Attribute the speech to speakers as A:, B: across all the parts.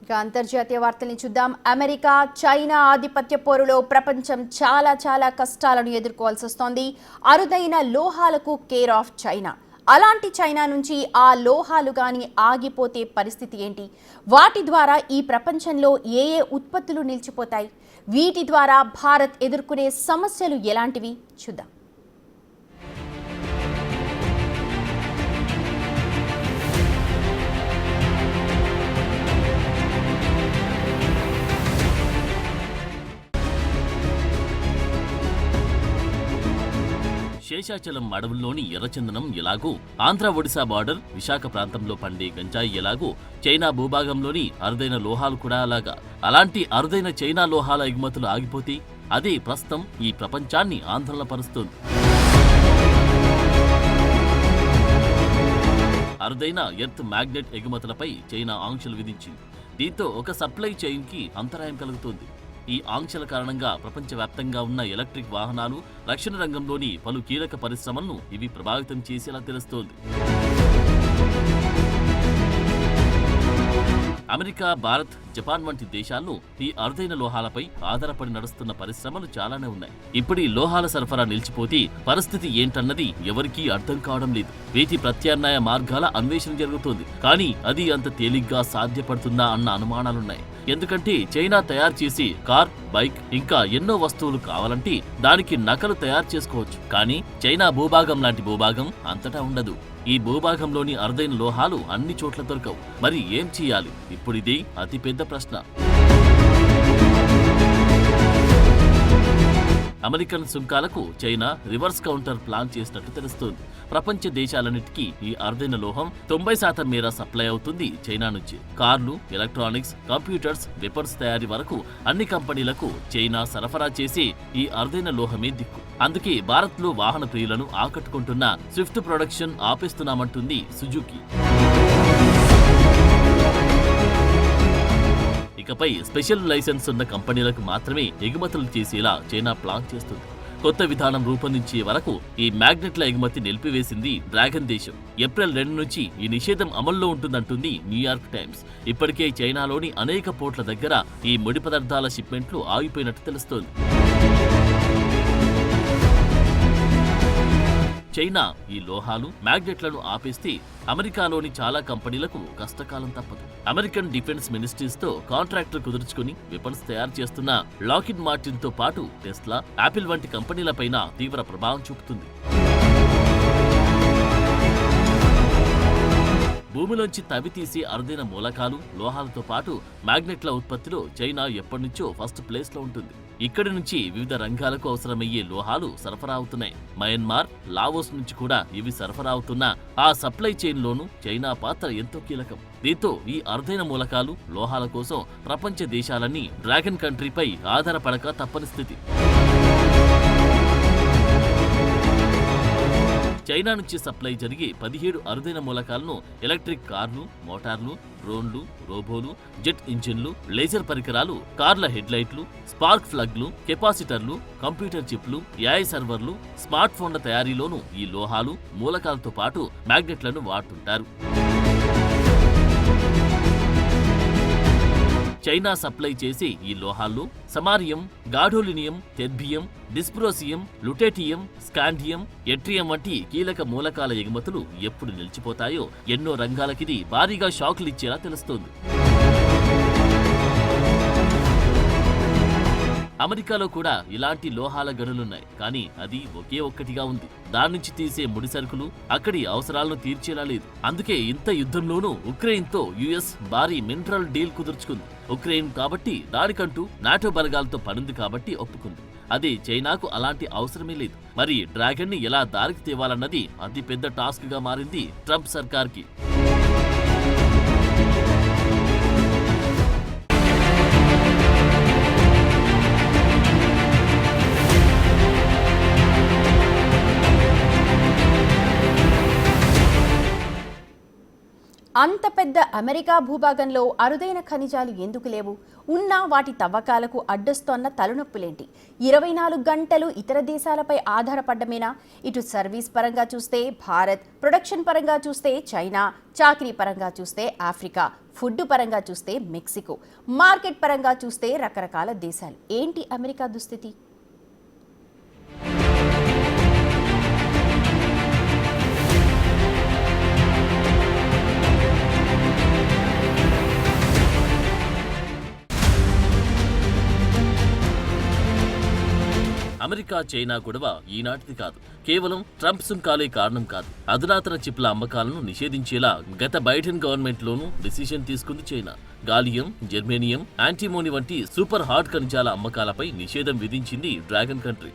A: ఇక అంతర్జాతీయ వార్తల్ని చూద్దాం. అమెరికా చైనా ఆధిపత్య పోరులో ప్రపంచం చాలా కష్టాలను ఎదుర్కోవాల్సి వస్తోంది. అరుదైన లోహాలకు కేర్ ఆఫ్ చైనా. అలాంటి చైనా నుంచి ఆ లోహాలు గాని ఆగిపోతే పరిస్థితి ఏంటి? వాటి ద్వారా ఈ ప్రపంచంలో ఏ ఉత్పత్తులు నిలిచిపోతాయి? వీటి ద్వారా భారత్ ఎదుర్కొనే సమస్యలు ఎలాంటివి చూద్దాం.
B: శేషాచలం అడవుల్లోని ఎర్రచందనం ఎలాగూ, ఆంధ్ర ఒడిశా బార్డర్ విశాఖ ప్రాంతంలో పండే గంజాయి ఎలాగూ, చైనా భూభాగంలోని అరుదైన లోహాలు కూడా అలాగా. అలాంటి అరుదైన చైనా లోహాల ఎగుమతులు ఆగిపోతే అదే ప్రస్తుతం ఈ ప్రపంచాన్ని ఆందోళన పరుస్తోంది. అరుదైన ఎర్త్ మ్యాగ్నెట్ ఎగుమతులపై చైనా ఆంక్షలు విధించింది. దీంతో ఒక సప్లై చైన్ కి అంతరాయం కలుగుతోంది. ఈ ఆంక్షల కారణంగా ప్రపంచవ్యాప్తంగా ఉన్న ఎలక్ట్రిక్ వాహనాలు, రక్షణ రంగంలోని పలు కీలక పరిశ్రమలను ఇవి ప్రభావితం చేసేలా తెలుస్తోంది. అమెరికా, భారత్, జపాన్ వంటి దేశాల్లో ఈ అరుదైన లోహాలపై ఆధారపడి నడుస్తున్న పరిశ్రమలు చాలానే ఉన్నాయి. ఇప్పుడు ఈ లోహాల సరఫరా నిలిచిపోతే పరిస్థితి ఏంటన్నది ఎవరికీ అర్థం కావడం లేదు. వీటి ప్రత్యామ్నాయ మార్గాల అన్వేషణ జరుగుతోంది. కానీ అది అంత తేలిగ్గా సాధ్యపడుతుందా అన్న అనుమానాలున్నాయి. ఎందుకంటే చైనా తయారు చేసే కార్, బైక్ ఇంకా ఎన్నో వస్తువులు కావాలంటే దానికి నకలు తయారు చేసుకోవచ్చు. కానీ చైనా భూభాగం లాంటి భూభాగం అంతటా ఉండదు. ఈ భూభాగంలోని అరుదైన లోహాలు అన్ని చోట్ల దొరకవు. మరి ఏం చేయాలి? ఇప్పుడిదే అతిపెద్ద ప్రశ్న. అమెరికన్ సుంకాలకు చైనా రివర్స్ కౌంటర్ ప్లాన్ చేసినట్టు తెలుస్తోంది. ప్రపంచ దేశాలన్నిటికీ ఈ అరుదైన లోహం 90% మేర సప్లై అవుతుంది చైనా నుంచి. కార్లు, ఎలక్ట్రానిక్స్, కంప్యూటర్స్, వెపన్స్ తయారీ వరకు అన్ని కంపెనీలకు చైనా సరఫరా చేసే ఈ అరుదైన లోహమే దిక్కు. అందుకే భారత్లో వాహన ప్రియులను ఆకట్టుకుంటున్న స్విఫ్ట్ ప్రొడక్షన్ ఆపేస్తున్నామంటుంది సుజుకి. ఇకపై స్పెషల్ లైసెన్స్ ఉన్న కంపెనీలకు మాత్రమే ఎగుమతులు చేసేలా చైనా ప్లాన్ చేస్తుంది. కొత్త విధానం రూపొందించే వరకు ఈ మ్యాగ్నెట్ల ఎగుమతి నిలిపివేసింది డ్రాగన్ దేశం. ఏప్రిల్ 2 నుంచి ఈ నిషేధం అమల్లో ఉంటుందంటుంది న్యూయార్క్ టైమ్స్. ఇప్పటికే చైనాలోని అనేక పోర్ట్ల దగ్గర ఈ ముడి పదార్థాల షిప్మెంట్లు ఆగిపోయినట్టు తెలుస్తోంది. చైనా ఈ లోహాలు, మ్యాగ్నెట్లను ఆపేస్తే అమెరికాలోని చాలా కంపెనీలకు కష్టకాలం తప్పదు. అమెరికన్ డిఫెన్స్ మినిస్ట్రీస్ తో కాంట్రాక్టులు కుదుర్చుకుని వెపన్స్ తయారు చేస్తున్న లాకిడ్ మార్టిన్ తో పాటు టెస్లా, యాపిల్ వంటి కంపెనీలపైన తీవ్ర ప్రభావం చూపుతుంది. భూమిలోంచి తవ్వి తీసే అరుదైన మూలకాలు, లోహాలతో పాటు మ్యాగ్నెట్ల ఉత్పత్తిలో చైనా ఎప్పటినుంచో ఫస్ట్ ప్లేస్ లో ఉంటుంది. ఇక్కడి నుంచి వివిధ రంగాలకు అవసరమయ్యే లోహాలు సరఫరా అవుతున్నాయి. మయన్మార్, లావోస్ నుంచి కూడా ఇవి సరఫరా అవుతున్న ఆ సప్లై చైన్ లోనూ చైనా పాత్ర ఎంతో కీలకం. దీంతో ఈ అరుదైన మూలకాలు, లోహాల కోసం ప్రపంచ దేశాలన్నీ డ్రాగన్ కంట్రీపై ఆధారపడక తప్పని స్థితి. చైనా నుంచి సప్లై జరిగే 17 అరుదైన మూలకాలను ఎలక్ట్రిక్ కార్లు, మోటార్లు, డ్రోన్లు, రోబోలు, జెట్ ఇంజిన్లు, లేజర్ పరికరాలు, కార్ల హెడ్లైట్లు, స్పార్క్ ప్లగ్లు, కెపాసిటర్లు, కంప్యూటర్ చిప్లు, ఏఐ సర్వర్లు, స్మార్ట్ ఫోన్ల తయారీలోనూ ఈ లోహాలు, మూలకాలతో పాటు మ్యాగ్నెట్లను వాడుతుంటారు. చైనా సప్లై చేసే ఈ లోహాల్లో samarium, gadolinium, terbium, dysprosium, lutetium, scandium, yttrium వంటి కీలక మూలకాల ఎగుమతులు ఎప్పుడు నిలిచిపోతాయో ఎన్నో రంగాలకిది భారీగా షాకులిచ్చేలా తెలుస్తోంది. అమెరికాలో కూడా ఇలాంటి లోహాల గనులున్నాయి. కానీ అది ఒకే ఒక్కటిగా ఉంది. దాని నుంచి తీసే ముడి సరుకులు అక్కడి అవసరాలను తీర్చేలా లేదు. అందుకే ఇంత యుద్ధంలోనూ ఉక్రెయిన్తో యుఎస్ భారీ మినరల్ డీల్ కుదుర్చుకుంది. ఉక్రెయిన్ కాబట్టి దానికంటూ నాటో బలగాలతో పనుంది కాబట్టి ఒప్పుకుంది. అదే చైనాకు అలాంటి అవసరమే లేదు. మరి డ్రాగన్ ని ఎలా దారికి తేవాలన్నది అతి పెద్ద టాస్క్ గా మారింది ట్రంప్ సర్కార్కి.
A: అంత పెద్ద అమెరికా భూభాగంలో అరుదైన ఖనిజాలు ఎందుకు లేవు? ఉన్నా వాటి తవ్వకాలకు అడ్డొస్తోన్న తలనొప్పులేంటి? 24 గంటలు ఇతర దేశాలపై ఆధారపడ్డమేనా? ఇటు సర్వీస్ పరంగా చూస్తే భారత్, ప్రొడక్షన్ పరంగా చూస్తే చైనా, చాకరీ పరంగా చూస్తే ఆఫ్రికా, ఫుడ్ పరంగా చూస్తే మెక్సికో, మార్కెట్ పరంగా చూస్తే రకరకాల దేశాలు. ఏంటి అమెరికా దుస్థితి?
B: అమెరికా చైనా గొడవ ఈనాటిది కాదు. కేవలం ట్రంప్ సుంకాలే కారణం కాదు. అధునాతన చిప్ల అమ్మకాలను నిషేధించేలా గత బైడెన్ గవర్నమెంట్లోనూ డిసిషన్ తీసుకుంది చైనా. గాలియం, జెర్మేనియం, యాంటీమోని వంటి సూపర్ హార్డ్ ఖనిజాల అమ్మకాలపై నిషేధం విధించింది డ్రాగన్ కంట్రీ.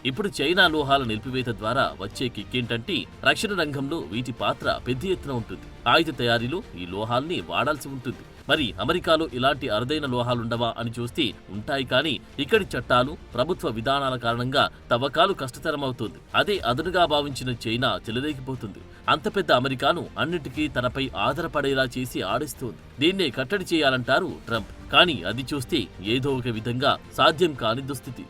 B: ఇప్పుడు చైనా లోహాల నిలిపివేత ద్వారా వచ్చే కిక్కేంటంటే రక్షణ రంగంలో వీటి పాత్ర పెద్ద ఎత్తున ఉంటుంది. ఆయుధ తయారీలో ఈ లోహాల్ని వాడాల్సి ఉంటుంది. మరి అమెరికాలో ఇలాంటి అరుదైన లోహాలుండవా అని చూస్తే ఉంటాయి, కానీ ఇక్కడి చట్టాలు, ప్రభుత్వ విధానాల కారణంగా తవ్వకాలు కష్టతరమవుతుంది. అదే అదునుగా భావించిన చైనా చెలరేగిపోతుంది. అంత పెద్ద అమెరికాను అన్నిటికీ తనపై ఆధారపడేలా చేసి ఆడిస్తోంది. దీన్నే కట్టడి చేయాలంటారు ట్రంప్. కానీ అది చూస్తే ఏదో ఒక విధంగా సాధ్యం కాని దుస్థితి.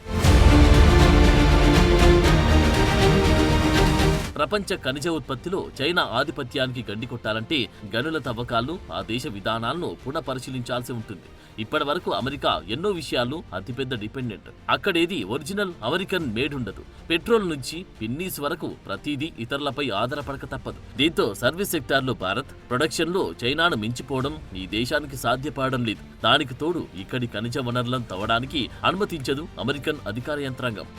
B: ప్రపంచ ఖనిజ ఉత్పత్తిలో చైనా ఆధిపత్యానికి గండి కొట్టాలంటే గనుల తవ్వకాలను, ఆ దేశ విధానాలను పునఃపరిశీలించాల్సి ఉంటుంది. ఇప్పటి వరకు అమెరికా ఎన్నో విషయాల్లో అతిపెద్ద డిపెండెంట్. అక్కడేది ఒరిజినల్ అమెరికన్ మేడ్ ఉండదు. పెట్రోల్ నుంచి పిన్నీస్ వరకు ప్రతిదీ ఇతరులపై ఆధారపడక తప్పదు. దీంతో సర్వీస్ సెక్టార్లో భారత్, ప్రొడక్షన్లో చైనాను మించిపోవడం ఈ దేశానికి సాధ్యపడడం లేదు. దానికి తోడు ఇక్కడి ఖనిజ వనరులను తవ్వడానికి అనుమతించదు అమెరికన్ అధికార యంత్రాంగం.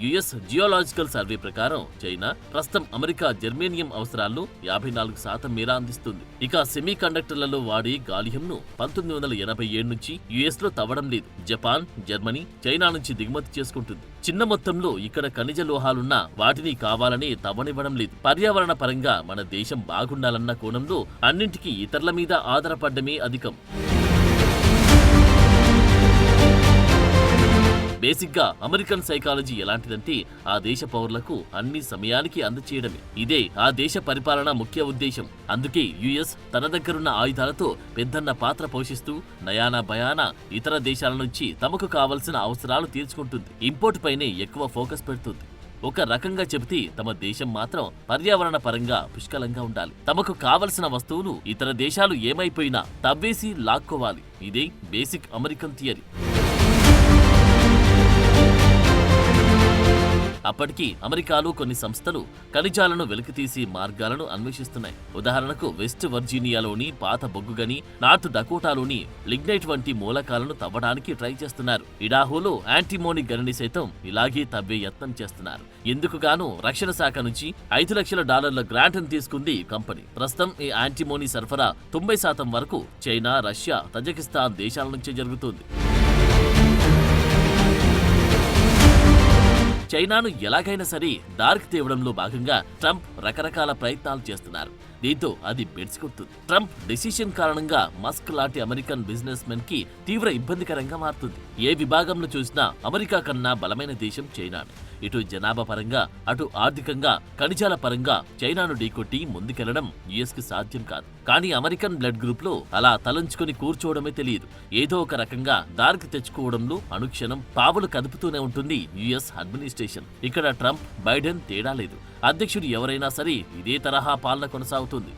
B: యుఎస్ జియోలాజికల్ సర్వే ప్రకారం చైనా ప్రస్తుతం అమెరికా జెర్మేనియం అవసరాలను 54% మేర అందిస్తుంది. ఇక సెమీ కండక్టర్లలో వాడే గాలియంను 1987 నుంచి యుఎస్ లో తవ్వడం లేదు. జపాన్, జర్మనీ చైనా నుంచి దిగుమతి చేసుకుంటుంది. చిన్న మొత్తంలో ఇక్కడ ఖనిజ లోహాలున్నా వాటిని కావాలని తవ్వనివ్వడం లేదు. పర్యావరణ పరంగా మన దేశం బాగుండాలన్న కోణంలో అన్నింటికీ ఇతరుల మీద ఆధారపడ్డమే అధికం. బేసిక్ గా అమెరికన్ సైకాలజీ ఎలాంటిదంటే ఆ దేశ పౌరులకు అన్ని సమయానికి అందచేయడమే. ఇదే ఆ దేశ పరిపాలన ముఖ్య ఉద్దేశం. అందుకే యుఎస్ తన దగ్గరున్న ఆయుధాలతో పెద్దన్న పాత్ర పోషిస్తూ నయానా భయానా ఇతర దేశాల నుంచి తమకు కావలసిన అవసరాలు తీర్చుకుంటుంది. ఇంపోర్ట్ పైనే ఎక్కువ ఫోకస్ పెడుతుంది. ఒక రకంగా చెబితే తమ దేశం మాత్రం పర్యావరణ పరంగా పుష్కలంగా ఉండాలి. తమకు కావలసిన వస్తువులు ఇతర దేశాలు ఏమైపోయినా తవ్వేసి లాక్కోవాలి. ఇదే బేసిక్ అమెరికన్ థియరీ. అప్పటికి అమెరికాలో కొన్ని సంస్థలు ఖనిజాలను వెలికితీసి మార్గాలను అన్వేషిస్తున్నాయి. ఉదాహరణకు వెస్ట్ వర్జీనియాలోని పాత బొగ్గుగని, నార్త్ డకోటాలోని లిగ్నైట్ వంటి మూలకాలను తవ్వడానికి ట్రై చేస్తున్నారు. ఇడాహోలో యాంటీమోని గనిని సైతం ఇలాగే తవ్వే యత్నం చేస్తున్నారు. ఎందుకు గాను రక్షణ శాఖ నుంచి $5 లక్షల గ్రాంట్ తీసుకుంది కంపెనీ. ప్రస్తుతం ఈ యాంటీమోని సరఫరా 90% వరకు చైనా, రష్యా, తజకిస్తాన్ దేశాల నుంచే జరుగుతుంది. చైనాను ఎలాగైనా సరే డార్క్ తేవడంలో భాగంగా ట్రంప్ రకరకాల ప్రయత్నాలు చేస్తున్నారు. దీంతో అది బెడిసికొడుతుంది. ట్రంప్ డెసిషన్ కారణంగా మస్క్ లాంటి అమెరికన్ బిజినెస్ మెన్ కి తీవ్ర ఇబ్బందికరంగా మారుతుంది. ఏ విభాగంలో చూసినా అమెరికా కన్నా బలమైన దేశం చైనానే. ఇటు జనాభా పరంగా, అటు ఆర్థికంగా, ఖనిజాల పరంగా చైనాను ఢీకొట్టి ముందుకెళ్లడం యుఎస్ కి సాధ్యం కాదు. కానీ అమెరికన్ బ్లడ్ గ్రూప్ లో అలా తలంచుకుని కూర్చోవడమే తెలియదు. ఏదో ఒక రకంగా దారికి తెచ్చుకోవడంలో అనుక్షణం పావులు కదుపుతూనే ఉంటుంది యుఎస్ అడ్మినిస్ట్రేషన్. ఇక్కడ ట్రంప్, బైడెన్ తేడా లేదు. అధ్యక్షుడు ఎవరైనా సరే ఇదే తరహా పాలన కొనసాగుతుంది.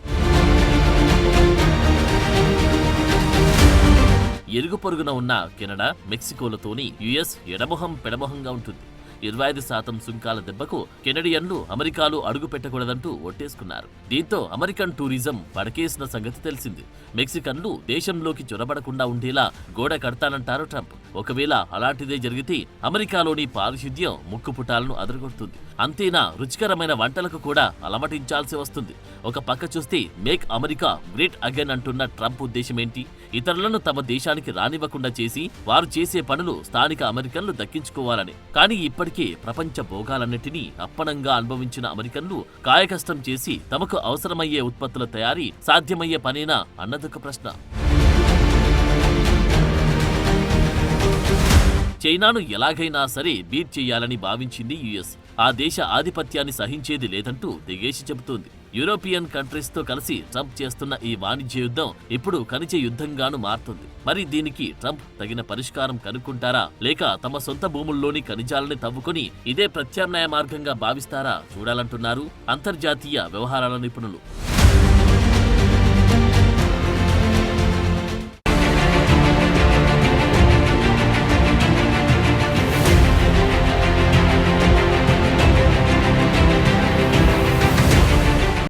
B: ఎరుగు పొరుగున ఉన్న కెనడా, మెక్సికోలతోని యుఎస్ ఎడమొహం పెడమొహంగా ఉంటుంది. 25% సుంకాల దెబ్బకు కెనడియన్లు అమెరికాలో అడుగు పెట్టకూడదంటూ ఒట్టేసుకున్నారు. దీంతో అమెరికన్ టూరిజం పడకేసిన సంగతి తెలిసింది. మెక్సికన్లు దేశంలోకి చొరబడకుండా ఉండేలా గోడ కడతానంటారు ట్రంప్. ఒకవేళ అలాంటిదే జరిగితే అమెరికాలోని పారిశుద్ధ్యం ముక్కుపుటాలను అదరగొడుతుంది. అంతేనా, రుచికరమైన వంటలకు కూడా అలమటించాల్సి వస్తుంది. ఒక పక్క చూస్తే మేక్ అమెరికా గ్రేట్ అగైన్ అంటున్న ట్రంప్ ఉద్దేశం ఏంటి? ఇతరులను తమ దేశానికి రానివ్వకుండా చేసి వారు చేసే పనులు స్థానిక అమెరికన్లు దక్కించుకోవాలని. కానీ ఇప్పటికే ప్రపంచ భోగాలన్నిటినీ అప్పనంగా అనుభవించిన అమెరికన్లు కాయకష్టం చేసి తమకు అవసరమయ్యే ఉత్పత్తుల తయారీ సాధ్యమయ్యే పనేనా అన్నదొక ప్రశ్న. చైనాను ఎలాగైనా సరే బీట్ చేయాలని భావించింది యుఎస్. ఆ దేశ ఆధిపత్యాన్ని సహించేది లేదంటూ తెగేసి చెబుతోంది. యూరోపియన్ కంట్రీస్ తో కలిసి ట్రంప్ చేస్తున్న ఈ వాణిజ్య యుద్ధం ఇప్పుడు ఖనిజ యుద్ధంగాను మారుతుంది. మరి దీనికి ట్రంప్ తగిన పరిష్కారం కనుక్కుంటారా, లేక తమ సొంత భూముల్లోని ఖనిజాలని తవ్వుకొని ఇదే ప్రత్యామ్నాయ మార్గంగా భావిస్తారా చూడాలంటున్నారు అంతర్జాతీయ వ్యవహారాల నిపుణులు.